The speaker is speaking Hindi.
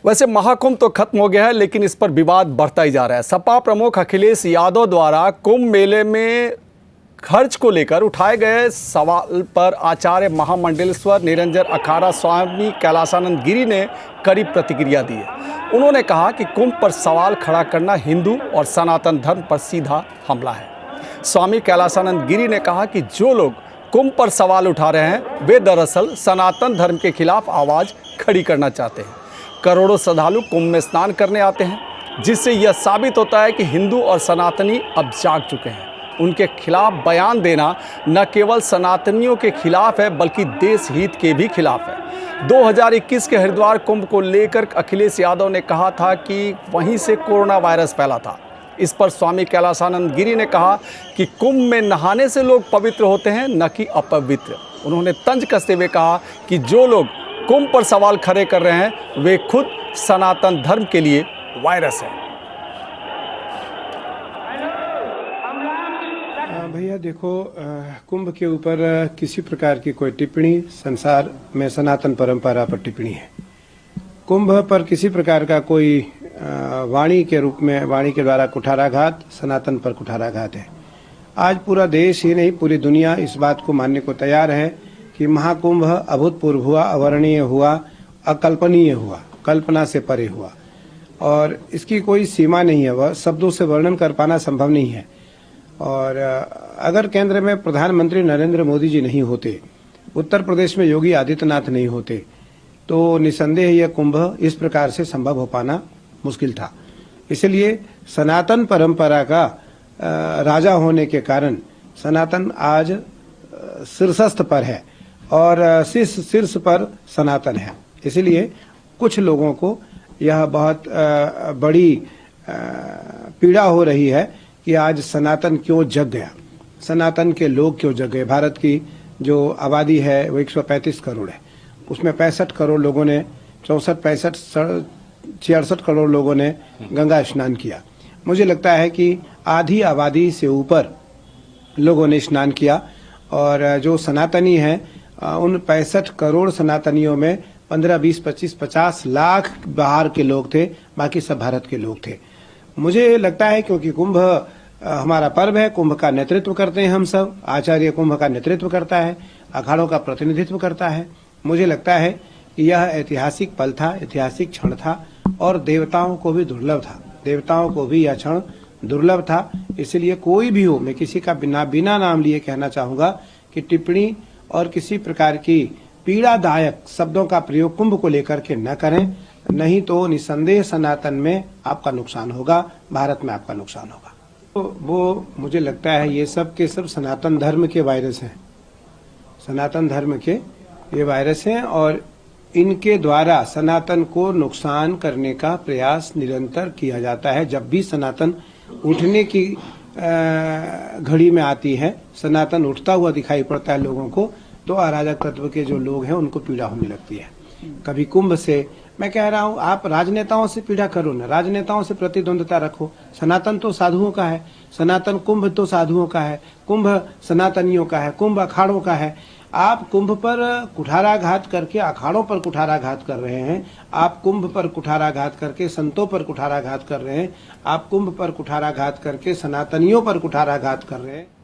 वैसे महाकुंभ तो खत्म हो गया है, लेकिन इस पर विवाद बढ़ता ही जा रहा है। सपा प्रमुख अखिलेश यादव द्वारा कुंभ मेले में खर्च को लेकर उठाए गए सवाल पर आचार्य महामंडलेश्वर निरंजन अखाड़ा स्वामी कैलासानंद गिरी ने कड़ी प्रतिक्रिया दी है। उन्होंने कहा कि कुंभ पर सवाल खड़ा करना हिंदू और सनातन धर्म पर सीधा हमला है। स्वामी कैलासानंद गिरी ने कहा कि जो लोग कुंभ पर सवाल उठा रहे हैं वे दरअसल सनातन धर्म के खिलाफ आवाज़ खड़ी करना चाहते हैं। करोड़ों श्रद्धालु कुंभ में स्नान करने आते हैं, जिससे यह साबित होता है कि हिंदू और सनातनी अब जाग चुके हैं। उनके खिलाफ बयान देना न केवल सनातनियों के खिलाफ है, बल्कि देश हित के भी खिलाफ है। 2021 के हरिद्वार कुंभ को लेकर अखिलेश यादव ने कहा था कि वहीं से कोरोना वायरस फैला था। इस पर स्वामी कैलासानंद गिरी ने कहा कि कुंभ में नहाने से लोग पवित्र होते हैं, न कि अपवित्र। उन्होंने तंज कसते हुए कहा कि जो लोग कुंभ पर सवाल खड़े कर रहे हैं वे खुद सनातन धर्म के लिए वायरस है। भैया देखो, कुंभ के ऊपर किसी प्रकार की कोई टिप्पणी संसार में सनातन परंपरा पर टिप्पणी है। कुंभ पर किसी प्रकार का कोई वाणी के रूप में, वाणी के द्वारा कुठाराघात सनातन पर कुठाराघात है। आज पूरा देश ही नहीं, पूरी दुनिया इस बात को मानने को तैयार है कि महाकुंभ अभूतपूर्व हुआ, अवर्णनीय हुआ, अकल्पनीय हुआ, कल्पना से परे हुआ और इसकी कोई सीमा नहीं है। वह शब्दों से वर्णन कर पाना संभव नहीं है। और अगर केंद्र में प्रधानमंत्री नरेंद्र मोदी जी नहीं होते, उत्तर प्रदेश में योगी आदित्यनाथ नहीं होते, तो निसंदेह यह कुंभ इस प्रकार से संभव हो पाना मुश्किल था। इसलिए सनातन परंपरा का राजा होने के कारण सनातन आज शीर्षस्थ पर है और शीर्ष पर सनातन है। इसलिए कुछ लोगों को यह बहुत बड़ी पीड़ा हो रही है कि आज सनातन क्यों जग गया, सनातन के लोग क्यों जग गए। भारत की जो आबादी है वो 135 करोड़ है, उसमें 65 करोड़ लोगों ने 66 करोड़ लोगों ने गंगा स्नान किया। मुझे लगता है कि आधी आबादी से ऊपर लोगों ने स्नान किया और जो सनातनी हैं उन 65 करोड़ सनातनियों में 15, 20, 25, 50 लाख बाहर के लोग थे, बाकी सब भारत के लोग थे। मुझे लगता है क्योंकि कुंभ हमारा पर्व है, कुंभ का नेतृत्व करते हैं हम सब, आचार्य कुंभ का नेतृत्व करता है, अखाड़ों का प्रतिनिधित्व करता है। मुझे लगता है कि यह ऐतिहासिक पल था, ऐतिहासिक क्षण था और देवताओं को भी दुर्लभ था, देवताओं को भी यह क्षण दुर्लभ था। इसलिए कोई भी हो, मैं किसी का बिना नाम लिए कहना चाहूँगा कि टिप्पणी और किसी प्रकार की पीड़ादायक शब्दों का प्रयोग कुंभ को लेकर के न करें, नहीं तो निसंदेह सनातन में आपका नुकसान होगा, भारत में आपका नुकसान होगा। तो वो मुझे लगता है ये सब के सब सनातन धर्म के वायरस हैं, सनातन धर्म के ये वायरस हैं और इनके द्वारा सनातन को नुकसान करने का प्रयास निरंतर किया जाता है। जब भी सनातन उठने की घड़ी में आती है, सनातन उठता हुआ दिखाई पड़ता है लोगों को, तो अराजक तत्व के जो लोग हैं उनको पीड़ा होने लगती है। कभी कुंभ से, मैं कह रहा हूँ आप राजनेताओं से पीड़ा करो ना, राजनेताओं से प्रतिद्वंद्विता रखो। सनातन तो साधुओं का है, सनातन कुंभ तो साधुओं का है, कुंभ सनातनियों का है, कुंभ अखाड़ों का है। आप कुंभ पर कुठाराघात करके अखाड़ों पर कुठाराघात कर रहे हैं, आप कुंभ पर कुठाराघात करके संतों पर कुठाराघात कर रहे हैं, आप कुंभ पर कुठाराघात करके सनातनियों पर कुठाराघात कर रहे हैं।